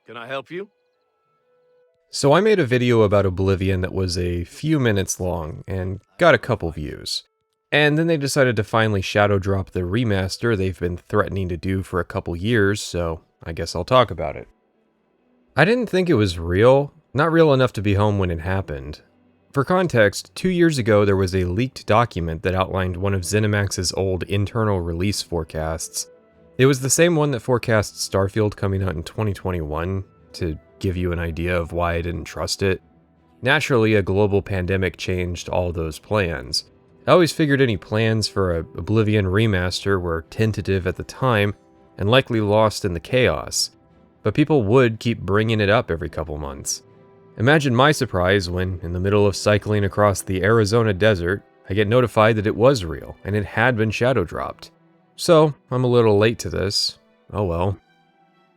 Can I help you? So I made a video about Oblivion that was a few minutes long and got a couple views. And then they decided to finally shadow drop the remaster they've been threatening to do for a couple years, so I guess I'll talk about it. I didn't think it was real, not real enough to be home when it happened. For context, 2 years ago there was a leaked document that outlined one of ZeniMax's old internal release forecasts. It was the same one that forecast Starfield coming out in 2021, to give you an idea of why I didn't trust it. Naturally, a global pandemic changed all those plans. I always figured any plans for a Oblivion Remaster were tentative at the time and likely lost in the chaos, but people would keep bringing it up every couple months. Imagine my surprise when, in the middle of cycling across the Arizona desert, I get notified that it was real and it had been shadow dropped. So, I'm a little late to this. Oh well.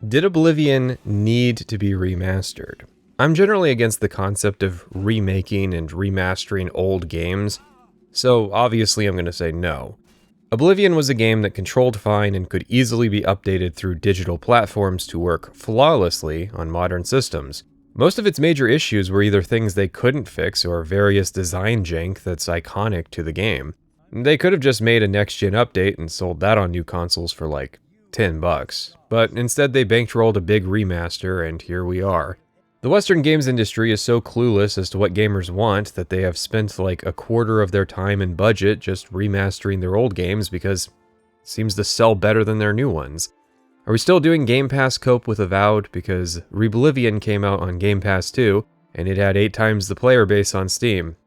Did Oblivion need to be remastered? I'm generally against the concept of remaking and remastering old games, so obviously I'm going to say no. Oblivion was a game that controlled fine and could easily be updated through digital platforms to work flawlessly on modern systems. Most of its major issues were either things they couldn't fix or various design jank that's iconic to the game. They could have just made a next-gen update and sold that on new consoles for like $10, but instead they bankrolled a big remaster, and here we are. The Western games industry is so clueless as to what gamers want that they have spent like a quarter of their time and budget just remastering their old games because it seems to sell better than their new ones. Are we still doing Game Pass cope with Avowed? Because Reblivion came out on Game Pass too, and it had 8 times the player base on Steam.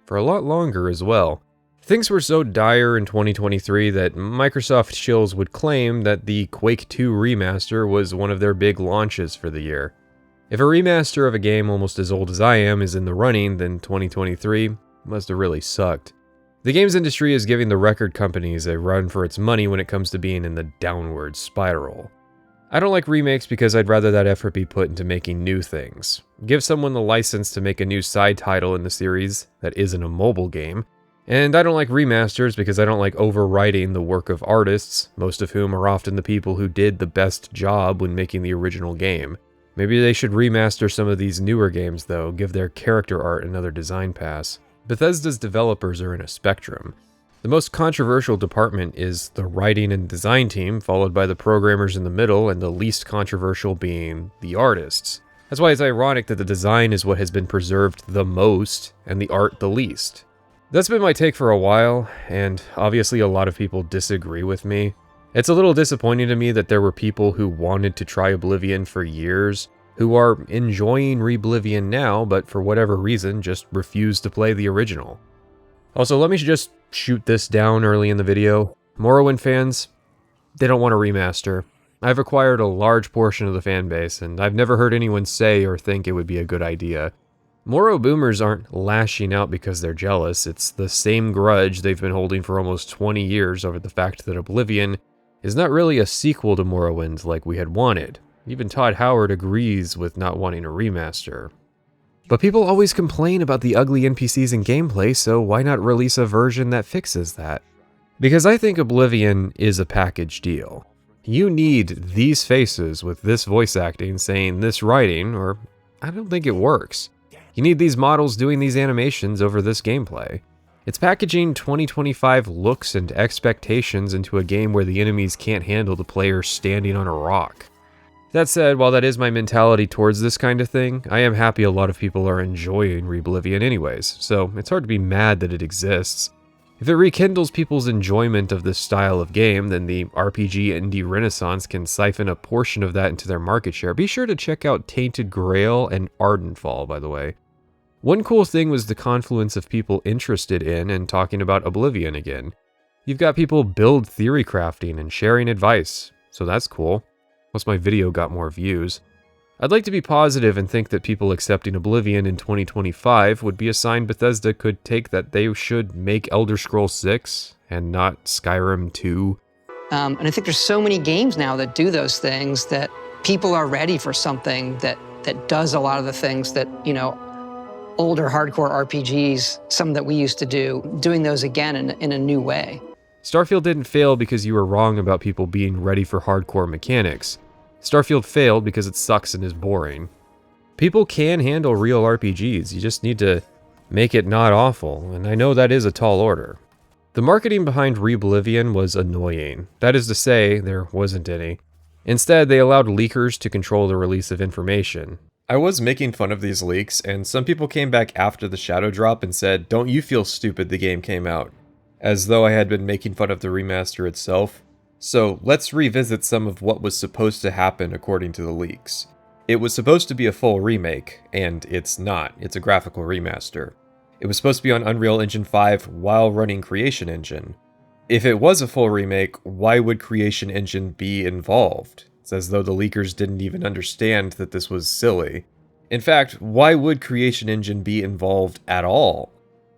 For a lot longer as well. Things were so dire in 2023 that Microsoft shills would claim that the Quake 2 remaster was one of their big launches for the year. If a remaster of a game almost as old as I am is in the running, then 2023 must have really sucked. The games industry is giving the record companies a run for its money when it comes to being in the downward spiral. I don't like remakes because I'd rather that effort be put into making new things. Give someone the license to make a new side title in the series that isn't a mobile game. And I don't like remasters because I don't like overwriting the work of artists, most of whom are often the people who did the best job when making the original game. Maybe they should remaster some of these newer games though, give their character art another design pass. Bethesda's developers are in a spectrum. The most controversial department is the writing and design team, followed by the programmers in the middle, and the least controversial being the artists. That's why it's ironic that the design is what has been preserved the most, and the art the least. That's been my take for a while, and obviously a lot of people disagree with me. It's a little disappointing to me that there were people who wanted to try Oblivion for years, who are enjoying Reblivion now, but for whatever reason just refuse to play the original. Also, let me just shoot this down early in the video. Morrowind fans, they don't want a remaster. I've acquired a large portion of the fanbase, and I've never heard anyone say or think it would be a good idea. Morrow boomers aren't lashing out because they're jealous. It's the same grudge they've been holding for almost 20 years over the fact that Oblivion is not really a sequel to Morrowind like we had wanted. Even Todd Howard agrees with not wanting a remaster. But people always complain about the ugly NPCs and gameplay, so why not release a version that fixes that? Because I think Oblivion is a package deal. You need these faces with this voice acting saying this writing, or I don't think it works. You need these models doing these animations over this gameplay. It's packaging 2025 looks and expectations into a game where the enemies can't handle the player standing on a rock. That said, while that is my mentality towards this kind of thing, I am happy a lot of people are enjoying Reblivion anyways, so it's hard to be mad that it exists. If it rekindles people's enjoyment of this style of game, then the RPG indie renaissance can siphon a portion of that into their market share. Be sure to check out Tainted Grail and Ardenfall, by the way. One cool thing was the confluence of people interested in and talking about Oblivion again. You've got people build theory crafting and sharing advice, so that's cool. Plus my video got more views. I'd like to be positive and think that people accepting Oblivion in 2025 would be a sign Bethesda could take that they should make Elder Scrolls 6 and not Skyrim 2. And I think there's so many games now that do those things that people are ready for something that does a lot of the things that, you know, older hardcore RPGs, some that we used to do, doing those again in a new way. Starfield didn't fail because you were wrong about people being ready for hardcore mechanics. Starfield failed because it sucks and is boring. People can handle real RPGs, you just need to make it not awful, and I know that is a tall order. The marketing behind Reblivion was annoying. That is to say, there wasn't any. Instead, they allowed leakers to control the release of information. I was making fun of these leaks, and some people came back after the shadow drop and said, "Don't you feel stupid the game came out?" As though I had been making fun of the remaster itself. So let's revisit some of what was supposed to happen according to the leaks. It was supposed to be a full remake, and it's not. It's a graphical remaster. It was supposed to be on Unreal Engine 5 while running Creation Engine. If it was a full remake, why would Creation Engine be involved? It's as though the leakers didn't even understand that this was silly. In fact, why would Creation Engine be involved at all?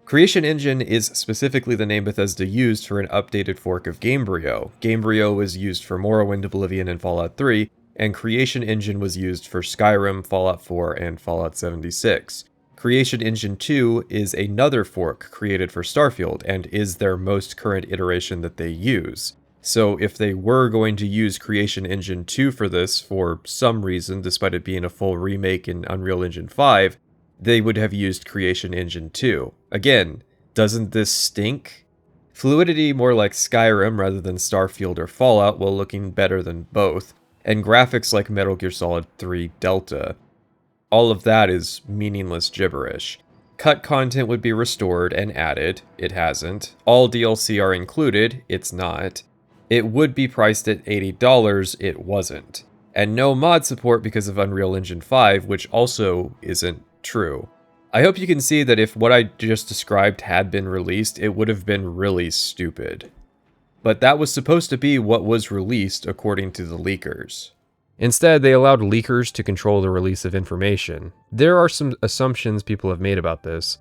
Creation Engine is specifically the name Bethesda used for an updated fork of Gamebryo. Gamebryo was used for Morrowind, Oblivion, and Fallout 3, and Creation Engine was used for Skyrim, Fallout 4, and Fallout 76. Creation Engine 2 is another fork created for Starfield, and is their most current iteration that they use. So if they were going to use Creation Engine 2 for this for some reason, despite it being a full remake in Unreal Engine 5, they would have used Creation Engine 2. Again, doesn't this stink? Fluidity more like Skyrim rather than Starfield or Fallout while looking better than both, and graphics like Metal Gear Solid 3 Delta. All of that is meaningless gibberish. Cut content would be restored and added, it hasn't. All DLC are included, it's not. It would be priced at $80, it wasn't. And no mod support because of Unreal Engine 5, which also isn't true. I hope you can see that if what I just described had been released, it would have been really stupid. But that was supposed to be what was released according to the leakers. Instead, they allowed leakers to control the release of information. There are some assumptions people have made about this.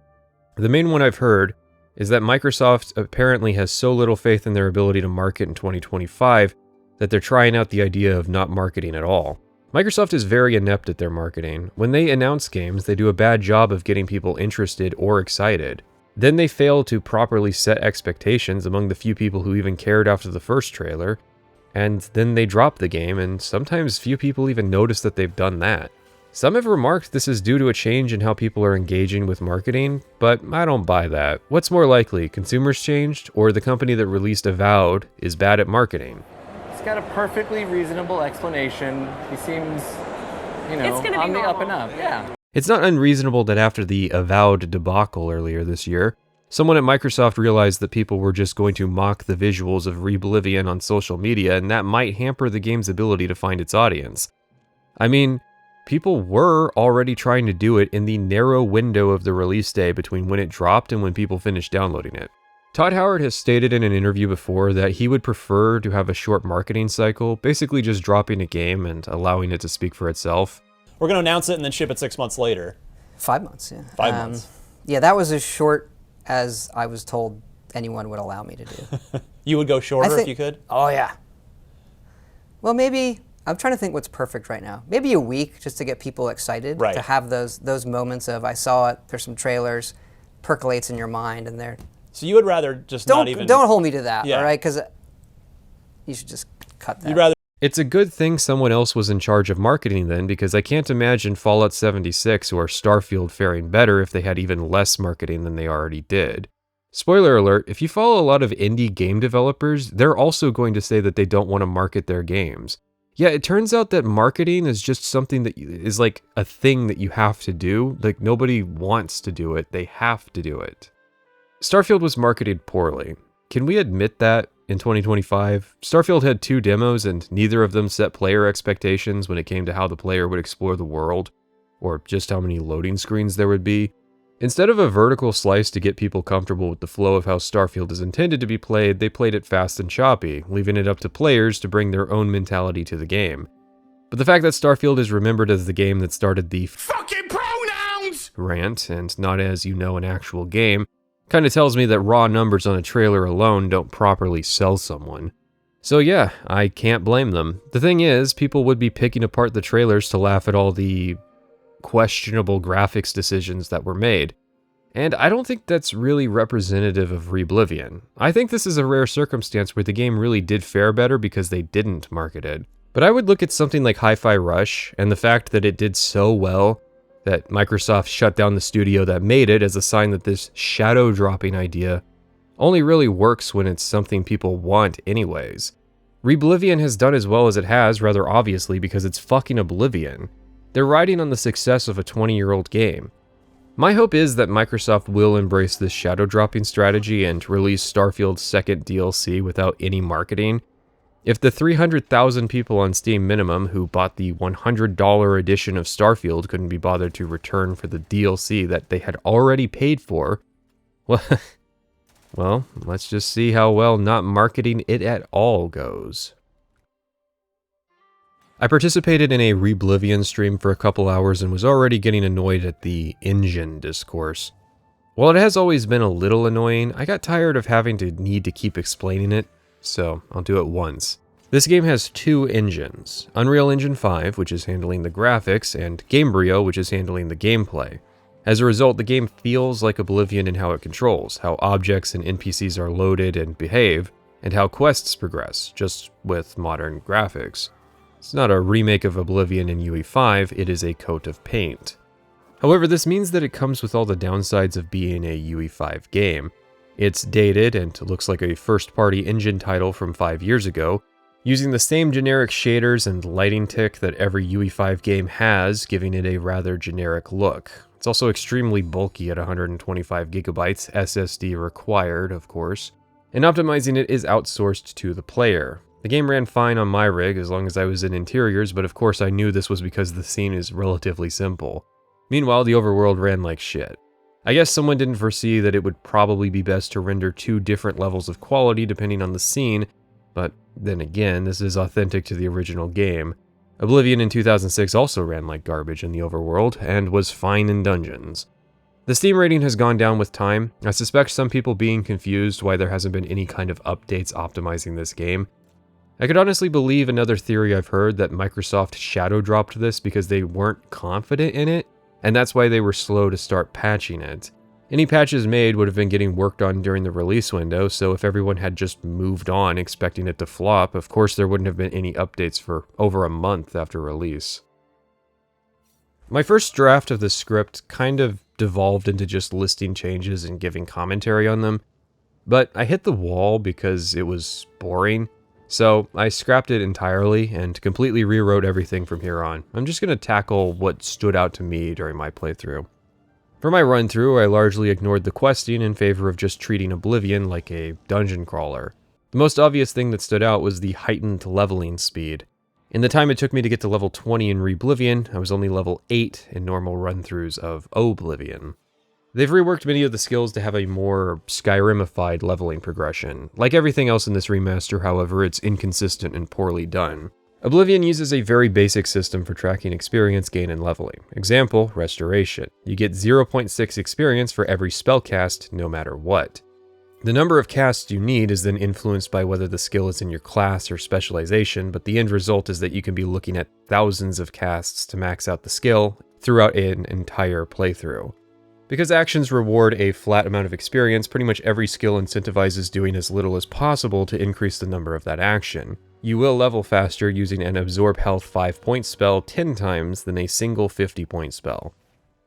The main one I've heard is that Microsoft apparently has so little faith in their ability to market in 2025 that they're trying out the idea of not marketing at all. Microsoft is very inept at their marketing. When they announce games, they do a bad job of getting people interested or excited. Then they fail to properly set expectations among the few people who even cared after the first trailer, and then they drop the game, and sometimes few people even notice that they've done that. Some have remarked this is due to a change in how people are engaging with marketing, but I don't buy that. What's more likely, consumers changed, or the company that released Avowed is bad at marketing? He's got a perfectly reasonable explanation. He seems, on the up and up. Yeah. It's not unreasonable that after the Avowed debacle earlier this year, someone at Microsoft realized that people were just going to mock the visuals of Reblivion on social media, and that might hamper the game's ability to find its audience. I mean, people were already trying to do it in the narrow window of the release day between when it dropped and when people finished downloading it. Todd Howard has stated in an interview before that he would prefer to have a short marketing cycle, basically just dropping a game and allowing it to speak for itself. We're going to announce it and then ship it 6 months later. 5 months, yeah. 5 months. Yeah, that was as short as I was told anyone would allow me to do. You would go shorter if you could? Oh, yeah. Well, maybe, I'm trying to think what's perfect right now. Maybe a week just to get people excited. Right. To have those moments of, I saw it, there's some trailers, percolates in your mind, and they're... So you would rather just not even... Don't hold me to that, yeah. all right? Because you should just cut that. You'd rather... It's a good thing someone else was in charge of marketing then, because I can't imagine Fallout 76 or Starfield faring better if they had even less marketing than they already did. Spoiler alert, if you follow a lot of indie game developers, they're also going to say that they don't want to market their games. Yeah, it turns out that marketing is just something that is like a thing that you have to do. Like, nobody wants to do it, they have to do it. Starfield was marketed poorly. Can we admit that in 2025? Starfield had 2 demos and neither of them set player expectations when it came to how the player would explore the world, or just how many loading screens there would be. Instead of a vertical slice to get people comfortable with the flow of how Starfield is intended to be played, they played it fast and choppy, leaving it up to players to bring their own mentality to the game. But the fact that Starfield is remembered as the game that started the fucking pronouns rant, and not as, an actual game, kind of tells me that raw numbers on a trailer alone don't properly sell someone. So yeah, I can't blame them. The thing is, people would be picking apart the trailers to laugh at all the questionable graphics decisions that were made. And I don't think that's really representative of Reblivion. I think this is a rare circumstance where the game really did fare better because they didn't market it. But I would look at something like Hi-Fi Rush, and the fact that it did so well that Microsoft shut down the studio that made it as a sign that this shadow dropping idea only really works when it's something people want anyways. Reblivion has done as well as it has, rather obviously, because it's fucking Oblivion. They're riding on the success of a 20-year-old game. My hope is that Microsoft will embrace this shadow dropping strategy and release Starfield's second DLC without any marketing. If the 300,000 people on Steam minimum who bought the $100 edition of Starfield couldn't be bothered to return for the DLC that they had already paid for, well, let's just see how well not marketing it at all goes. I participated in a Reblivion stream for a couple hours and was already getting annoyed at the engine discourse. While it has always been a little annoying, I got tired of having to need to keep explaining it, so I'll do it once. This game has two engines, Unreal Engine 5, which is handling the graphics, and Gamebryo, which is handling the gameplay. As a result, the game feels like Oblivion in how it controls, how objects and NPCs are loaded and behave, and how quests progress, just with modern graphics. It's not a remake of Oblivion in UE5, it is a coat of paint. However, this means that it comes with all the downsides of being a UE5 game. It's dated and looks like a first-party engine title from 5 years ago, using the same generic shaders and lighting tick that every UE5 game has, giving it a rather generic look. It's also extremely bulky at 125 gigabytes, SSD required, of course, and optimizing it is outsourced to the player. The game ran fine on my rig as long as I was in interiors, but of course I knew this was because the scene is relatively simple. Meanwhile, the overworld ran like shit. I guess someone didn't foresee that it would probably be best to render two different levels of quality depending on the scene, but then again, this is authentic to the original game. Oblivion in 2006 also ran like garbage in the overworld, and was fine in dungeons. The Steam rating has gone down with time. I suspect some people being confused why there hasn't been any kind of updates optimizing this game. I could honestly believe another theory I've heard that Microsoft shadow dropped this because they weren't confident in it, and that's why they were slow to start patching it. Any patches made would have been getting worked on during the release window, so if everyone had just moved on expecting it to flop, of course there wouldn't have been any updates for over a month after release. My first draft of the script kind of devolved into just listing changes and giving commentary on them, but I hit the wall because it was boring. So I scrapped it entirely and completely rewrote everything from here on. I'm just going to tackle what stood out to me during my playthrough. For my run-through, I largely ignored the questing in favor of just treating Oblivion like a dungeon crawler. The most obvious thing that stood out was the heightened leveling speed. In the time it took me to get to level 20 in Reblivion, I was only level 8 in normal run-throughs of Oblivion. They've reworked many of the skills to have a more Skyrimified leveling progression. Like everything else in this remaster, however, it's inconsistent and poorly done. Oblivion uses a very basic system for tracking experience gain and leveling. Example, Restoration. You get 0.6 experience for every spell cast, no matter what. The number of casts you need is then influenced by whether the skill is in your class or specialization, but the end result is that you can be looking at thousands of casts to max out the skill throughout an entire playthrough. Because actions reward a flat amount of experience, pretty much every skill incentivizes doing as little as possible to increase the number of that action. You will level faster using an Absorb Health 5-point spell 10 times than a single 50-point spell.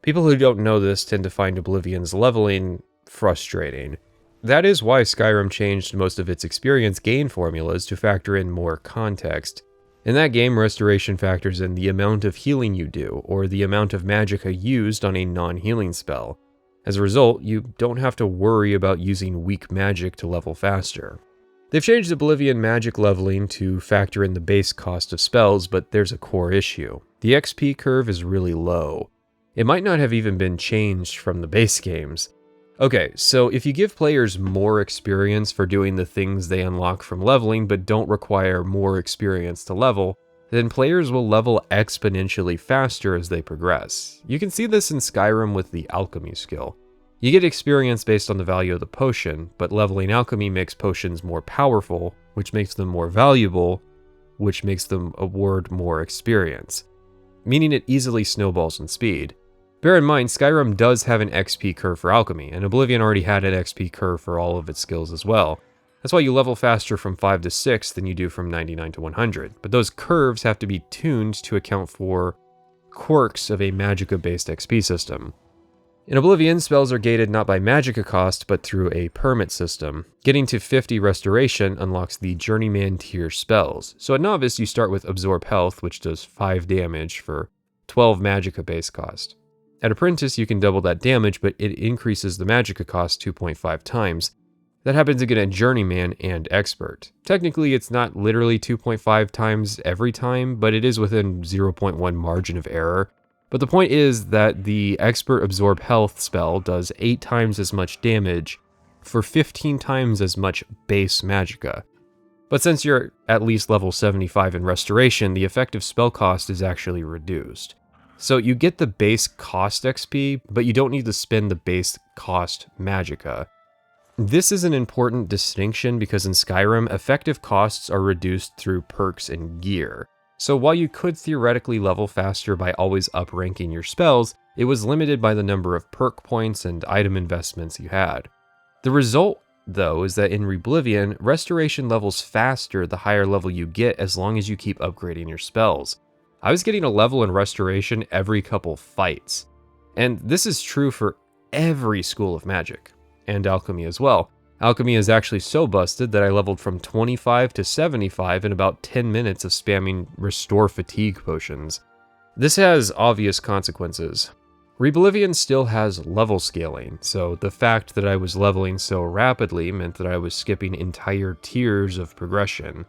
People who don't know this tend to find Oblivion's leveling frustrating. That is why Skyrim changed most of its experience gain formulas to factor in more context. In that game, restoration factors in the amount of healing you do, or the amount of magicka used on a non-healing spell. As a result, you don't have to worry about using weak magic to level faster. They've changed Oblivion magic leveling to factor in the base cost of spells, but there's a core issue. The XP curve is really low. It might not have even been changed from the base games. Okay, so if you give players more experience for doing the things they unlock from leveling but don't require more experience to level, then players will level exponentially faster as they progress. You can see this in Skyrim with the alchemy skill. You get experience based on the value of the potion, but leveling alchemy makes potions more powerful, which makes them more valuable, which makes them award more experience, meaning it easily snowballs in speed. Bear in mind, Skyrim does have an XP curve for alchemy, and Oblivion already had an XP curve for all of its skills as well. That's why you level faster from 5 to 6 than you do from 99 to 100. But those curves have to be tuned to account for quirks of a Magicka-based XP system. In Oblivion, spells are gated not by Magicka cost, but through a permit system. Getting to 50 Restoration unlocks the Journeyman tier spells. So at Novice, you start with Absorb Health, which does 5 damage for 12 Magicka base cost. At Apprentice, you can double that damage, but it increases the Magicka cost 2.5 times. That happens again at Journeyman and Expert. Technically, it's not literally 2.5 times every time, but it is within 0.1 margin of error. But the point is that the Expert Absorb Health spell does 8 times as much damage for 15 times as much base Magicka. But since you're at least level 75 in Restoration, the effective spell cost is actually reduced. So you get the base cost XP, but you don't need to spend the base cost Magicka. This is an important distinction because in Skyrim, effective costs are reduced through perks and gear. So while you could theoretically level faster by always up-ranking your spells, it was limited by the number of perk points and item investments you had. The result, though, is that in Reblivion, Restoration levels faster the higher level you get as long as you keep upgrading your spells. I was getting a level in Restoration every couple fights. And this is true for every school of magic. And alchemy as well. Alchemy is actually so busted that I leveled from 25 to 75 in about 10 minutes of spamming Restore Fatigue potions. This has obvious consequences. Reblivion still has level scaling, so the fact that I was leveling so rapidly meant that I was skipping entire tiers of progression.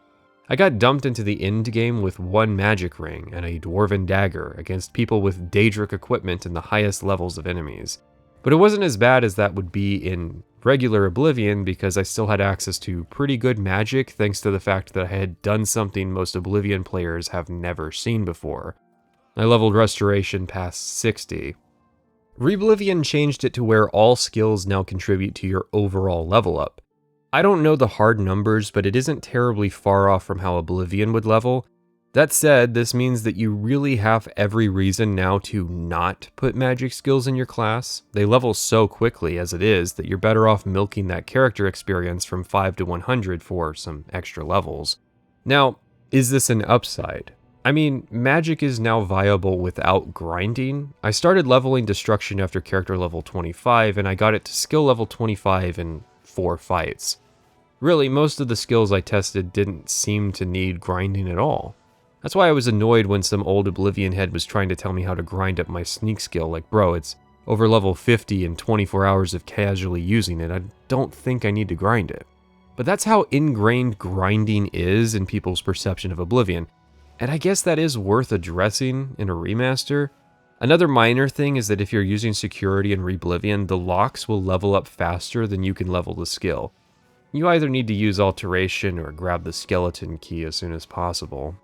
I got dumped into the end game with 1 magic ring and a dwarven dagger against people with Daedric equipment in the highest levels of enemies. But it wasn't as bad as that would be in regular Oblivion because I still had access to pretty good magic thanks to the fact that I had done something most Oblivion players have never seen before. I leveled Restoration past 60. Reblivion changed it to where all skills now contribute to your overall level up. I don't know the hard numbers, but it isn't terribly far off from how Oblivion would level. That said, this means that you really have every reason now to not put magic skills in your class. They level so quickly as it is that you're better off milking that character experience from 5 to 100 for some extra levels. Now, is this an upside? I mean, magic is now viable without grinding. I started leveling Destruction after character level 25, and I got it to skill level 25 in 4 fights. Really, most of the skills I tested didn't seem to need grinding at all. That's why I was annoyed when some old Oblivion head was trying to tell me how to grind up my sneak skill, like, bro, it's over level 50 in 24 hours of casually using it. I don't think I need to grind it. But that's how ingrained grinding is in people's perception of Oblivion, and I guess that is worth addressing in a remaster. Another minor thing is that if you're using security in Reblivion, the locks will level up faster than you can level the skill. You either need to use Alteration or grab the skeleton key as soon as possible.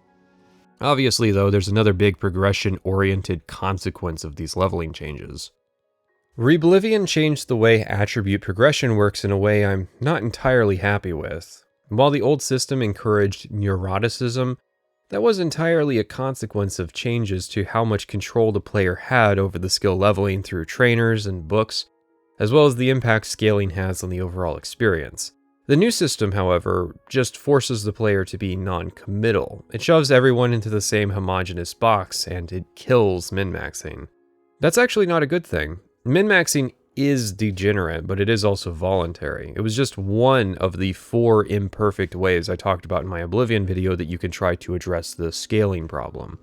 Obviously, though, there's another big progression-oriented consequence of these leveling changes. Reblivion changed the way attribute progression works in a way I'm not entirely happy with. While the old system encouraged neuroticism, that was entirely a consequence of changes to how much control the player had over the skill leveling through trainers and books, as well as the impact scaling has on the overall experience. The new system, however, just forces the player to be non-committal. It shoves everyone into the same homogeneous box, and it kills min-maxing. That's actually not a good thing. Min-maxing is degenerate, but it is also voluntary. It was just one of the 4 imperfect ways I talked about in my Oblivion video that you can try to address the scaling problem.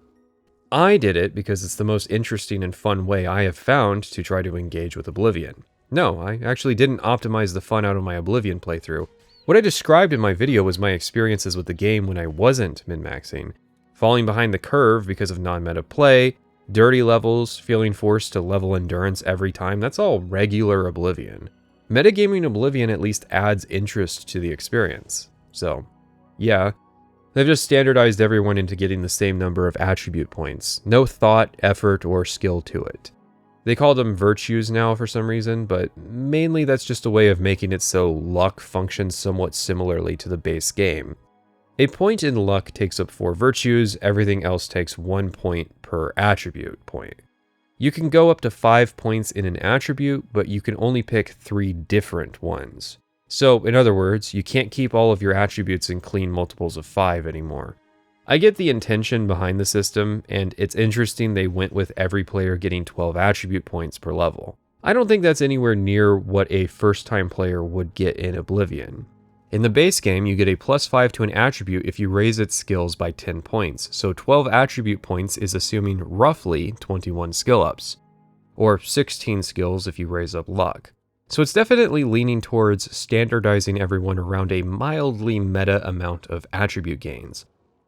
I did it because it's the most interesting and fun way I have found to try to engage with Oblivion. No, I actually didn't optimize the fun out of my Oblivion playthrough. What I described in my video was my experiences with the game when I wasn't min-maxing. Falling behind the curve because of non-meta play, dirty levels, feeling forced to level endurance every time, that's all regular Oblivion. Metagaming Oblivion at least adds interest to the experience. So, yeah, they've just standardized everyone into getting the same number of attribute points. No thought, effort, or skill to it. They call them virtues now for some reason, but mainly that's just a way of making it so luck functions somewhat similarly to the base game. A point in luck takes up 4 virtues, everything else takes 1 point per attribute point. You can go up to 5 points in an attribute, but you can only pick 3 different ones. So, in other words, you can't keep all of your attributes in clean multiples of 5 anymore. I get the intention behind the system, and it's interesting they went with every player getting 12 attribute points per level. I don't think that's anywhere near what a first-time player would get in Oblivion. In the base game, you get a +5 to an attribute if you raise its skills by 10 points, so 12 attribute points is assuming roughly 21 skill ups, or 16 skills if you raise up luck. So it's definitely leaning towards standardizing everyone around a mildly meta amount of attribute gains.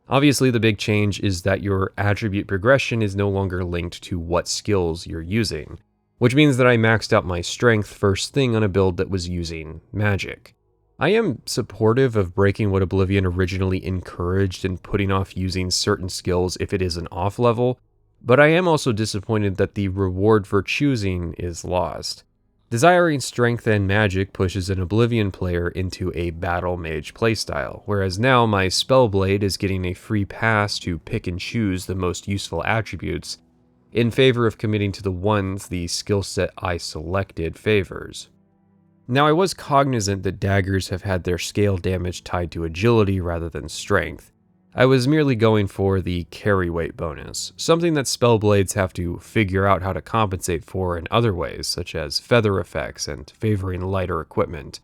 Obviously, the big change is that your attribute progression is no longer linked to what skills you're using, which means that I maxed out my strength first thing on a build that was using magic. I am supportive of breaking what Oblivion originally encouraged and putting off using certain skills if it is an off level, but I am also disappointed that the reward for choosing is lost. Desiring strength and magic pushes an Oblivion player into a battle mage playstyle, whereas now my Spellblade is getting a free pass to pick and choose the most useful attributes, in favor of committing to the ones the skill set I selected favors. Now, I was cognizant that daggers have had their scale damage tied to agility rather than strength. I was merely going for the carry weight bonus, something that Spellblades have to figure out how to compensate for in other ways, such as feather effects and favoring lighter equipment.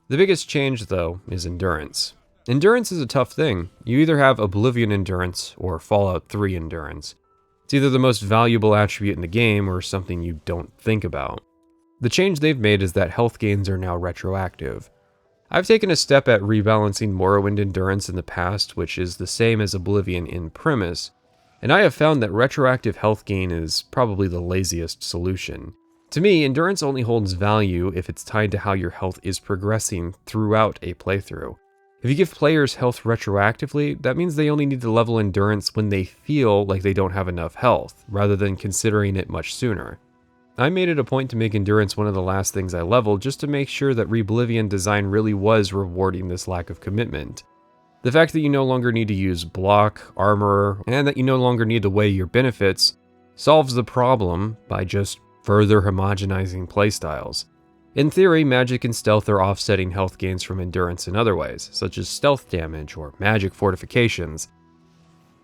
The biggest change, though, is endurance. Endurance is a tough thing. You either have Oblivion Endurance or Fallout 3 Endurance. It's either the most valuable attribute in the game or something you don't think about. The change they've made is that health gains are now retroactive. I've taken a step at rebalancing Morrowind Endurance in the past, which is the same as Oblivion in premise, and I have found that retroactive health gain is probably the laziest solution. To me, Endurance only holds value if it's tied to how your health is progressing throughout a playthrough. If you give players health retroactively, that means they only need to level Endurance when they feel like they don't have enough health, rather than considering it much sooner. I made it a point to make Endurance one of the last things I leveled just to make sure that Reblivion design really was rewarding this lack of commitment. The fact that you no longer need to use block, armor, and that you no longer need to weigh your benefits solves the problem by just further homogenizing playstyles. In theory, magic and stealth are offsetting health gains from Endurance in other ways, such as stealth damage or magic fortifications.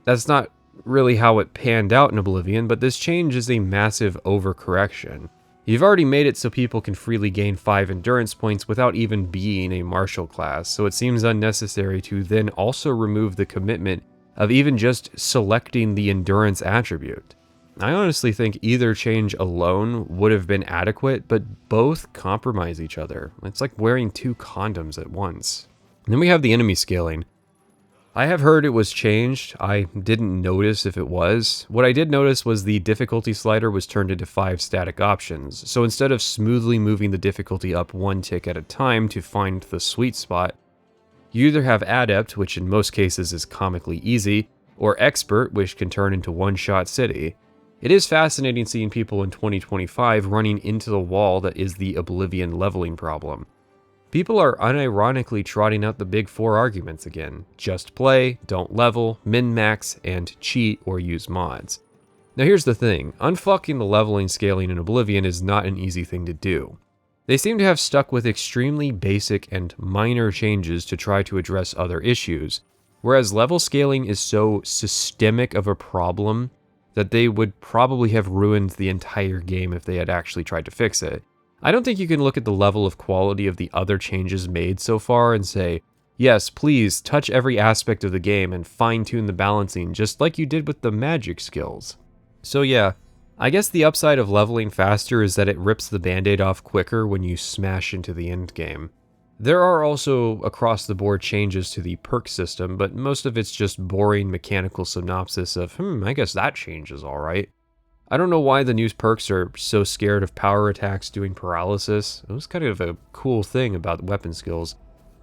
That's not really how it panned out in Oblivion, but this change is a massive overcorrection. You've already made it so people can freely gain 5 endurance points without even being a martial class, so it seems unnecessary to then also remove the commitment of even just selecting the endurance attribute. I honestly think either change alone would have been adequate, but both compromise each other. It's like wearing 2 condoms at once. And then we have the enemy scaling. I have heard it was changed. I didn't notice if it was. What I did notice was the difficulty slider was turned into 5 static options. So instead of smoothly moving the difficulty up 1 tick at a time to find the sweet spot, you either have Adept, which in most cases is comically easy, or Expert, which can turn into one-shot city. It is fascinating seeing people in 2025 running into the wall that is the Oblivion leveling problem. People are unironically trotting out the big 4 arguments again. Just play, don't level, min-max, and cheat or use mods. Now here's the thing, unfucking the leveling scaling in Oblivion is not an easy thing to do. They seem to have stuck with extremely basic and minor changes to try to address other issues, whereas level scaling is so systemic of a problem that they would probably have ruined the entire game if they had actually tried to fix it. I don't think you can look at the level of quality of the other changes made so far and say, yes, please touch every aspect of the game and fine-tune the balancing just like you did with the magic skills. So yeah, I guess the upside of leveling faster is that it rips the band-aid off quicker when you smash into the end game. There are also across-the-board changes to the perk system, but most of it's just boring mechanical synopsis of, I guess that change is alright. I don't know why the new perks are so scared of power attacks doing paralysis. It was kind of a cool thing about weapon skills,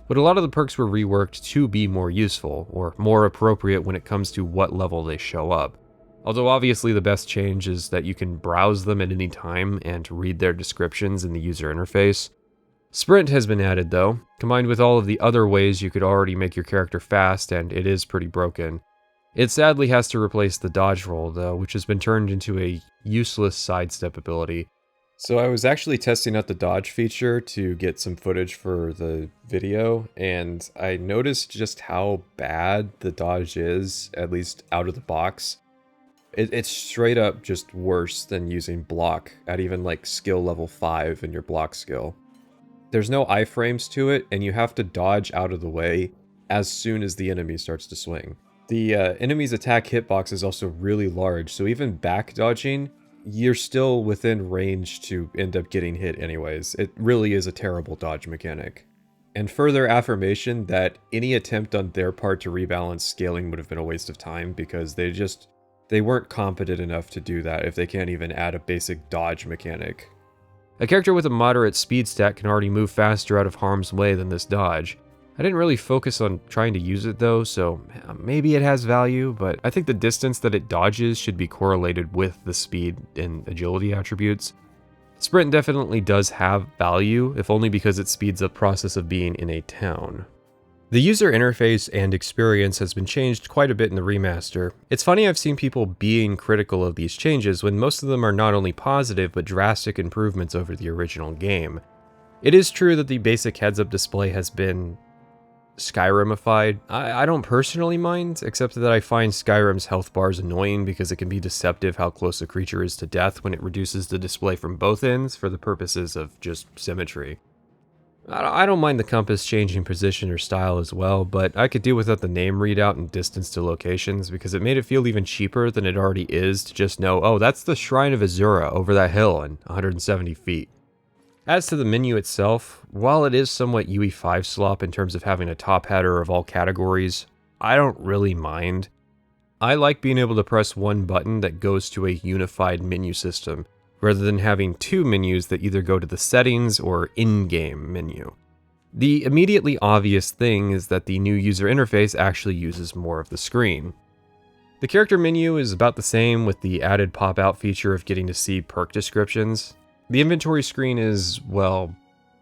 but a lot of the perks were reworked to be more useful, or more appropriate when it comes to what level they show up. Although obviously the best change is that you can browse them at any time and read their descriptions in the user interface. Sprint has been added though, combined with all of the other ways you could already make your character fast, and it is pretty broken. It sadly has to replace the dodge roll though, which has been turned into a useless sidestep ability. So I was actually testing out the dodge feature to get some footage for the video, and I noticed just how bad the dodge is, at least out of the box. It's straight up just worse than using block at even like skill level 5 in your block skill. There's no iframes to it, and you have to dodge out of the way as soon as the enemy starts to swing. The enemy's attack hitbox is also really large, so even back dodging, you're still within range to end up getting hit anyways. It really is a terrible dodge mechanic. And further affirmation that any attempt on their part to rebalance scaling would have been a waste of time, because they weren't competent enough to do that if they can't even add a basic dodge mechanic. A character with a moderate speed stat can already move faster out of harm's way than this dodge. I didn't really focus on trying to use it though, so maybe it has value, but I think the distance that it dodges should be correlated with the speed and agility attributes. Sprint definitely does have value, if only because it speeds up the process of being in a town. The user interface and experience has been changed quite a bit in the remaster. It's funny I've seen people being critical of these changes when most of them are not only positive but drastic improvements over the original game. It is true that the basic heads-up display has been Skyrimified. I don't personally mind, except that I find Skyrim's health bars annoying because it can be deceptive how close a creature is to death when it reduces the display from both ends for the purposes of just symmetry. I don't mind the compass changing position or style as well, but I could do without the name readout and distance to locations because it made it feel even cheaper than it already is to just know, oh, that's the Shrine of Azura over that hill and 170 feet. As to the menu itself, while it is somewhat UE5 slop in terms of having a top header of all categories, I don't really mind. I like being able to press one button that goes to a unified menu system, rather than having two menus that either go to the settings or in-game menu. The immediately obvious thing is that the new user interface actually uses more of the screen. The character menu is about the same with the added pop-out feature of getting to see perk descriptions. The inventory screen is, well,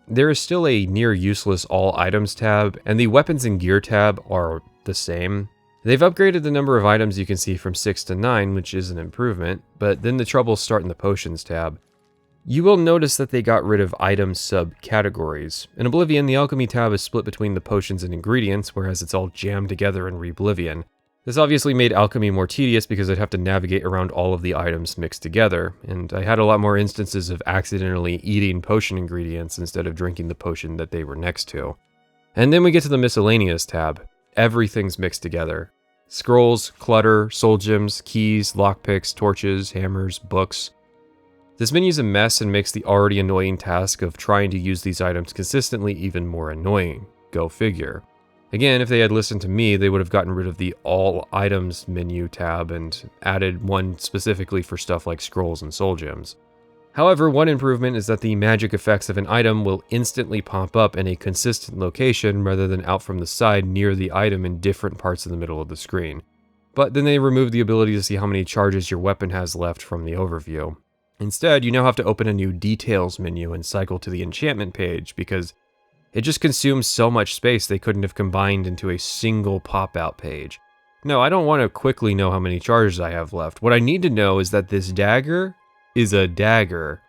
there is still a near useless all items tab, and the weapons and gear tab are the same. They've upgraded the number of items you can see from 6 to 9, which is an improvement, but then the troubles start in the potions tab. You will notice that they got rid of item subcategories. In Oblivion, the alchemy tab is split between the potions and ingredients, whereas it's all jammed together in Reblivion. This obviously made alchemy more tedious because I'd have to navigate around all of the items mixed together, and I had a lot more instances of accidentally eating potion ingredients instead of drinking the potion that they were next to. And then we get to the miscellaneous tab. Everything's mixed together. Scrolls, clutter, soul gems, keys, lockpicks, torches, hammers, books. This menu's a mess and makes the already annoying task of trying to use these items consistently even more annoying. Go figure. Again, if they had listened to me, they would have gotten rid of the All Items menu tab and added one specifically for stuff like scrolls and soul gems. However, one improvement is that the magic effects of an item will instantly pop up in a consistent location rather than out from the side near the item in different parts of the middle of the screen. But then they removed the ability to see how many charges your weapon has left from the overview. Instead, you now have to open a new Details menu and cycle to the enchantment page because it just consumes so much space they couldn't have combined into a single pop-out page. No, I don't want to quickly know how many charges I have left. What I need to know is that this dagger is a dagger.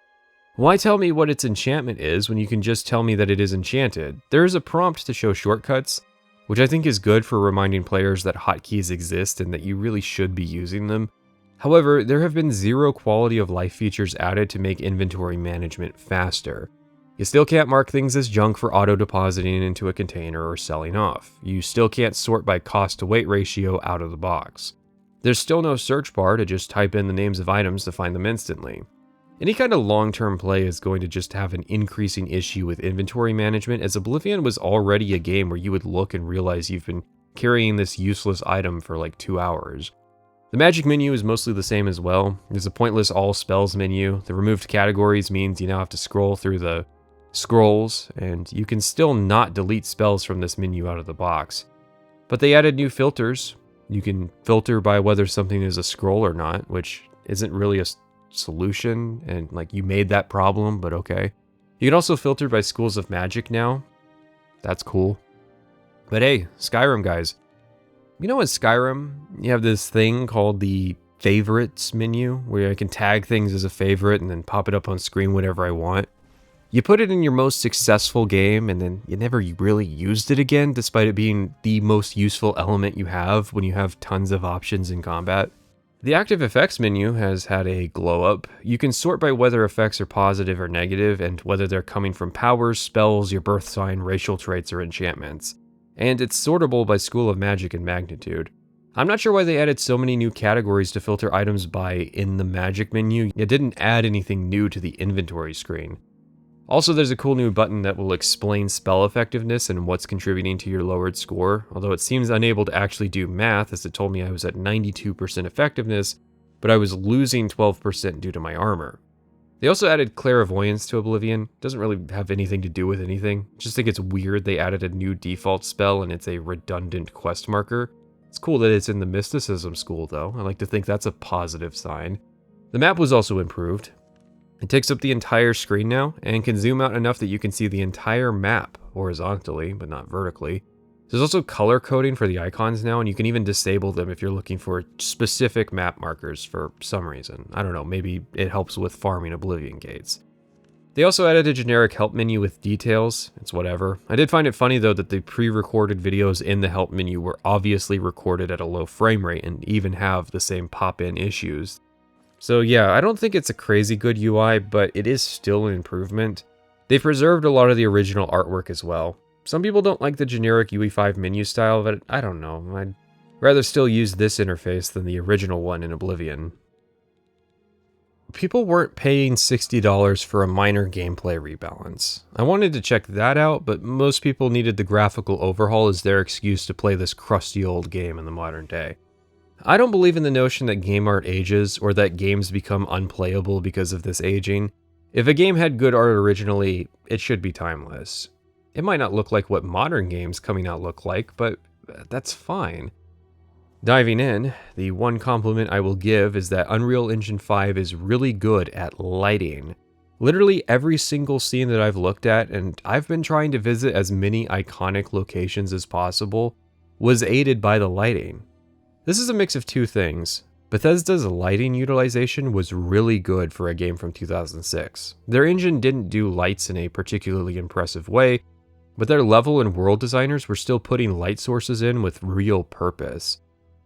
Why tell me what its enchantment is when you can just tell me that it is enchanted? There is a prompt to show shortcuts, which I think is good for reminding players that hotkeys exist and that you really should be using them. However, there have been zero quality of life features added to make inventory management faster. You still can't mark things as junk for auto-depositing into a container or selling off. You still can't sort by cost-to-weight ratio out of the box. There's still no search bar to just type in the names of items to find them instantly. Any kind of long-term play is going to just have an increasing issue with inventory management, as Oblivion was already a game where you would look and realize you've been carrying this useless item for like 2 hours. The magic menu is mostly the same as well. There's a pointless all spells menu. The removed categories means you now have to scroll through the scrolls, and you can still not delete spells from this menu out of the box. But they added new filters. You can filter by whether something is a scroll or not, which isn't really a solution, and like you made that problem, but okay. You can also filter by schools of magic now. That's cool. But hey, Skyrim guys. You know in Skyrim, you have this thing called the favorites menu where I can tag things as a favorite and then pop it up on screen whenever I want. You put it in your most successful game and then you never really used it again, despite it being the most useful element you have when you have tons of options in combat. The active effects menu has had a glow up. You can sort by whether effects are positive or negative and whether they're coming from powers, spells, your birth sign, racial traits, or enchantments. And it's sortable by school of magic and magnitude. I'm not sure why they added so many new categories to filter items by in the magic menu. It didn't add anything new to the inventory screen. Also, there's a cool new button that will explain spell effectiveness and what's contributing to your lowered score, although it seems unable to actually do math as it told me I was at 92% effectiveness, but I was losing 12% due to my armor. They also added clairvoyance to Oblivion. Doesn't really have anything to do with anything. Just think it's weird they added a new default spell and it's a redundant quest marker. It's cool that it's in the mysticism school though. I like to think that's a positive sign. The map was also improved. It takes up the entire screen now and can zoom out enough that you can see the entire map horizontally, but not vertically. There's also color coding for the icons now, and you can even disable them if you're looking for specific map markers for some reason. I don't know, maybe it helps with farming Oblivion gates. They also added a generic help menu with details. It's whatever. I did find it funny though that the pre-recorded videos in the help menu were obviously recorded at a low frame rate and even have the same pop-in issues. So yeah, I don't think it's a crazy good UI, but it is still an improvement. They've preserved a lot of the original artwork as well. Some people don't like the generic UE5 menu style, but I don't know. I'd rather still use this interface than the original one in Oblivion. People weren't paying $60 for a minor gameplay rebalance. I wanted to check that out, but most people needed the graphical overhaul as their excuse to play this crusty old game in the modern day. I don't believe in the notion that game art ages or that games become unplayable because of this aging. If a game had good art originally, it should be timeless. It might not look like what modern games coming out look like, but that's fine. Diving in, the one compliment I will give is that Unreal Engine 5 is really good at lighting. Literally every single scene that I've looked at, and I've been trying to visit as many iconic locations as possible, was aided by the lighting. This is a mix of two things. Bethesda's lighting utilization was really good for a game from 2006. Their engine didn't do lights in a particularly impressive way, but their level and world designers were still putting light sources in with real purpose.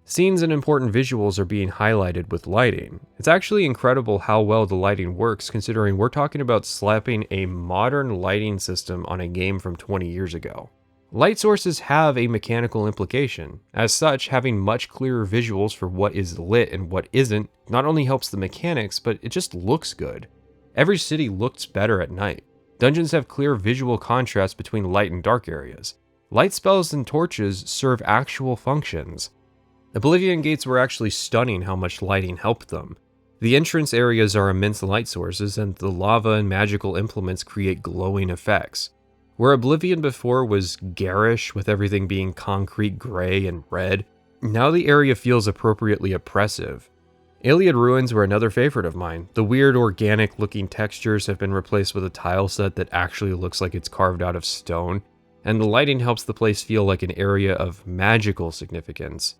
Scenes and important visuals are being highlighted with lighting. It's actually incredible how well the lighting works considering we're talking about slapping a modern lighting system on a game from 20 years ago. Light sources have a mechanical implication. As such, having much clearer visuals for what is lit and what isn't not only helps the mechanics, but it just looks good. Every city looks better at night. Dungeons have clear visual contrast between light and dark areas. Light spells and torches serve actual functions. Oblivion gates were actually stunning how much lighting helped them. The entrance areas are immense light sources, and the lava and magical implements create glowing effects. Where Oblivion before was garish, with everything being concrete gray and red, now the area feels appropriately oppressive. Iliad Ruins were another favorite of mine. The weird organic looking textures have been replaced with a tile set that actually looks like it's carved out of stone, and the lighting helps the place feel like an area of magical significance.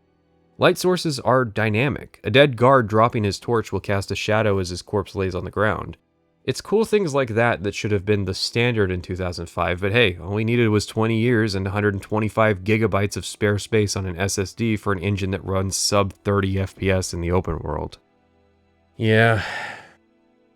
Light sources are dynamic. A dead guard dropping his torch will cast a shadow as his corpse lays on the ground. It's cool things like that should have been the standard in 2005, but hey, all we needed was 20 years and 125 gigabytes of spare space on an SSD for an engine that runs sub 30 FPS in the open world. Yeah,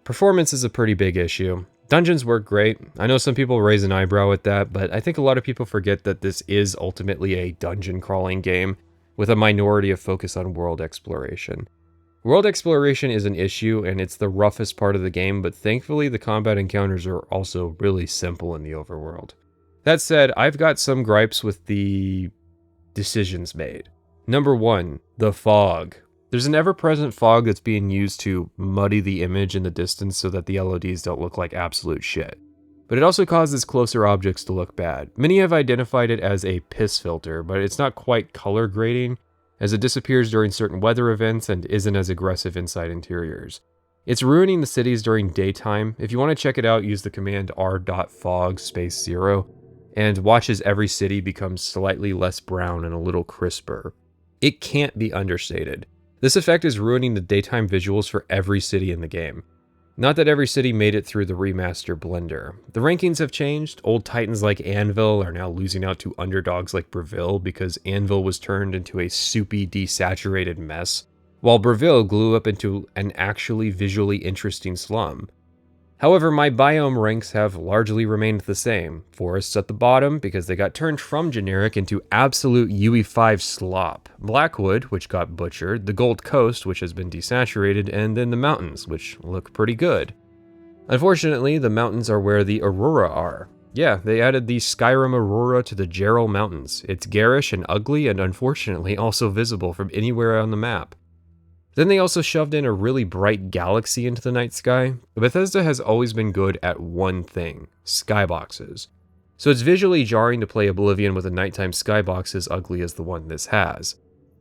performance is a pretty big issue. Dungeons work great. I know some people raise an eyebrow at that, but I think a lot of people forget that this is ultimately a dungeon crawling game with a minority of focus on world exploration. World exploration is an issue, and it's the roughest part of the game, but thankfully the combat encounters are also really simple in the overworld. That said, I've got some gripes with the decisions made. Number 1, the fog. There's an ever-present fog that's being used to muddy the image in the distance so that the LODs don't look like absolute shit. But it also causes closer objects to look bad. Many have identified it as a piss filter, but it's not quite color grading, as it disappears during certain weather events and isn't as aggressive inside interiors. It's ruining the cities during daytime. If you want to check it out, use the command r.fog_0, and watch as every city becomes slightly less brown and a little crisper. It can't be understated. This effect is ruining the daytime visuals for every city in the game. Not that every city made it through the remaster blender. The rankings have changed. Old titans like Anvil are now losing out to underdogs like Breville because Anvil was turned into a soupy, desaturated mess, while Breville grew up into an actually visually interesting slum. However, my biome ranks have largely remained the same. Forests at the bottom because they got turned from generic into absolute UE5 slop. Blackwood, which got butchered, the Gold Coast, which has been desaturated, and then the mountains, which look pretty good. Unfortunately, the mountains are where the Aurora are. Yeah, they added the Skyrim Aurora to the Geralt Mountains. It's garish and ugly and unfortunately also visible from anywhere on the map. Then they also shoved in a really bright galaxy into the night sky. Bethesda has always been good at one thing, skyboxes. So it's visually jarring to play Oblivion with a nighttime skybox as ugly as the one this has.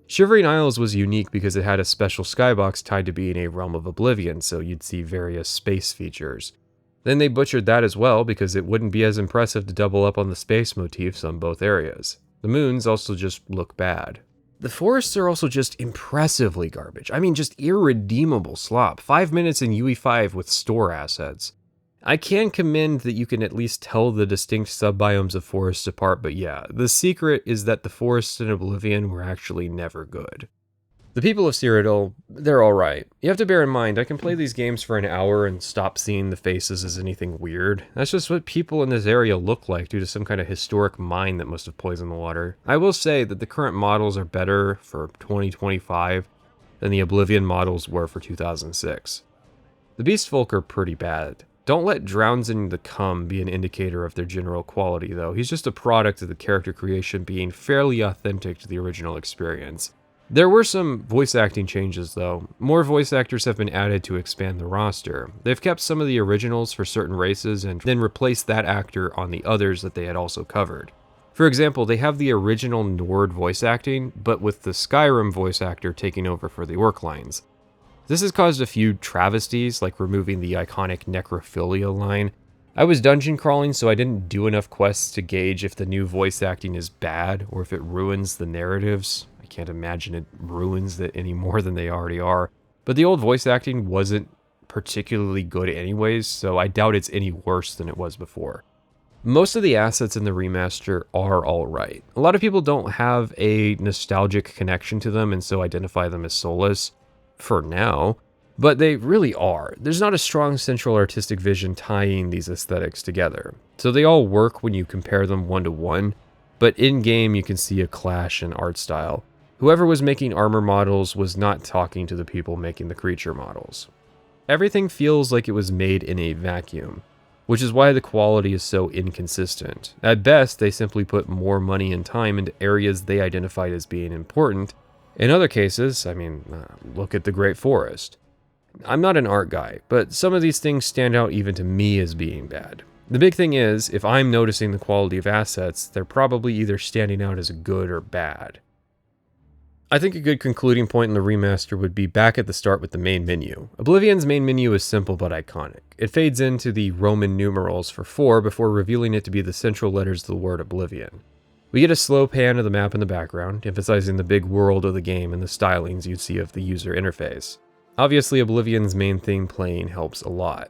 Shivering Isles was unique because it had a special skybox tied to being a realm of Oblivion, so you'd see various space features. Then they butchered that as well because it wouldn't be as impressive to double up on the space motifs on both areas. The moons also just look bad. The forests are also just impressively garbage. I mean, just irredeemable slop. 5 minutes in UE5 with store assets. I can commend that you can at least tell the distinct subbiomes of forests apart, but yeah, the secret is that the forests in Oblivion were actually never good. The people of Cyrodiil, they're alright. You have to bear in mind, I can play these games for an hour and stop seeing the faces as anything weird. That's just what people in this area look like due to some kind of historic mine that must have poisoned the water. I will say that the current models are better for 2025 than the Oblivion models were for 2006. The Beast Folk are pretty bad. Don't let Drownsing the Cum be an indicator of their general quality though. He's just a product of the character creation being fairly authentic to the original experience. There were some voice acting changes though. More voice actors have been added to expand the roster. They've kept some of the originals for certain races and then replaced that actor on the others that they had also covered. For example, they have the original Nord voice acting, but with the Skyrim voice actor taking over for the orc lines. This has caused a few travesties, like removing the iconic necrophilia line. I was dungeon crawling, so I didn't do enough quests to gauge if the new voice acting is bad or if it ruins the narratives. I can't imagine it ruins it any more than they already are. But the old voice acting wasn't particularly good anyways, so I doubt it's any worse than it was before. Most of the assets in the remaster are alright. A lot of people don't have a nostalgic connection to them and so identify them as soulless, for now, but they really are. There's not a strong central artistic vision tying these aesthetics together. So they all work when you compare them one to one, but in-game you can see a clash in art style. Whoever was making armor models was not talking to the people making the creature models. Everything feels like it was made in a vacuum, which is why the quality is so inconsistent. At best, they simply put more money and time into areas they identified as being important. In other cases, look at the Great Forest. I'm not an art guy, but some of these things stand out even to me as being bad. The big thing is, if I'm noticing the quality of assets, they're probably either standing out as good or bad. I think a good concluding point in the remaster would be back at the start with the main menu. Oblivion's main menu is simple but iconic. It fades into the Roman numerals for 4 before revealing it to be the central letters of the word Oblivion. We get a slow pan of the map in the background, emphasizing the big world of the game and the stylings you'd see of the user interface. Obviously, Oblivion's main theme playing helps a lot.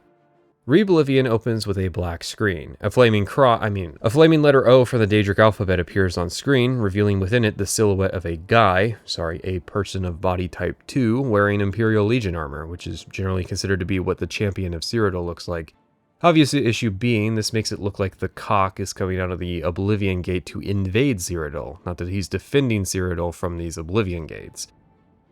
Reblivion opens with a black screen. A flaming letter O from the Daedric alphabet appears on screen, revealing within it the silhouette of a person of body type 2 wearing Imperial Legion armor, which is generally considered to be what the champion of Cyrodiil looks like. Obvious issue being, this makes it look like the cock is coming out of the Oblivion Gate to invade Cyrodiil, not that he's defending Cyrodiil from these Oblivion Gates.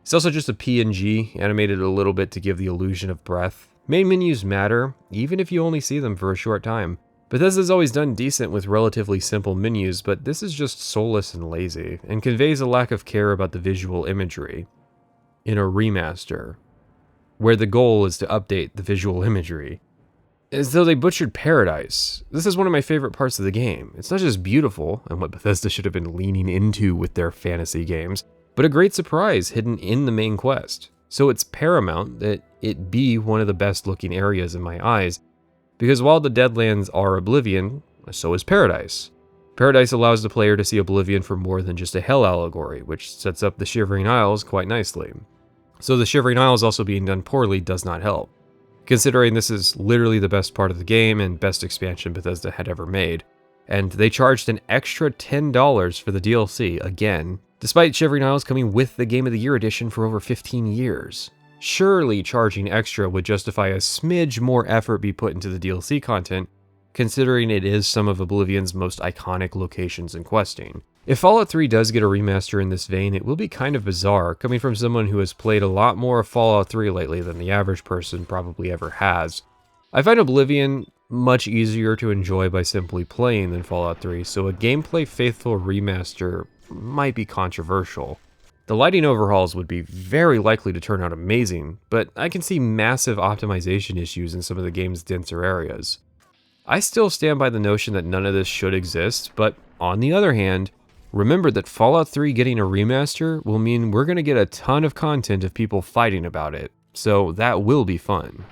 It's also just a PNG, animated a little bit to give the illusion of breath. Main menus matter, even if you only see them for a short time. Bethesda's always done decent with relatively simple menus, but this is just soulless and lazy, and conveys a lack of care about the visual imagery. In a remaster, where the goal is to update the visual imagery. As though they butchered Paradise. This is one of my favorite parts of the game. It's not just beautiful, and what Bethesda should have been leaning into with their fantasy games, but a great surprise hidden in the main quest. So it's paramount that it be one of the best looking areas in my eyes, because while the Deadlands are Oblivion, so is Paradise. Paradise allows the player to see Oblivion for more than just a hell allegory, which sets up the Shivering Isles quite nicely. So the Shivering Isles also being done poorly does not help, considering this is literally the best part of the game and best expansion Bethesda had ever made. And they charged an extra $10 for the DLC again, despite Shivering Isles coming with the Game of the Year edition for over 15 years. Surely charging extra would justify a smidge more effort be put into the DLC content, considering it is some of Oblivion's most iconic locations and questing. If Fallout 3 does get a remaster in this vein, it will be kind of bizarre, coming from someone who has played a lot more of Fallout 3 lately than the average person probably ever has. I find Oblivion much easier to enjoy by simply playing than Fallout 3, so a gameplay faithful remaster might be controversial. The lighting overhauls would be very likely to turn out amazing, but I can see massive optimization issues in some of the game's denser areas. I still stand by the notion that none of this should exist, but on the other hand, remember that Fallout 3 getting a remaster will mean we're going to get a ton of content of people fighting about it, so that will be fun.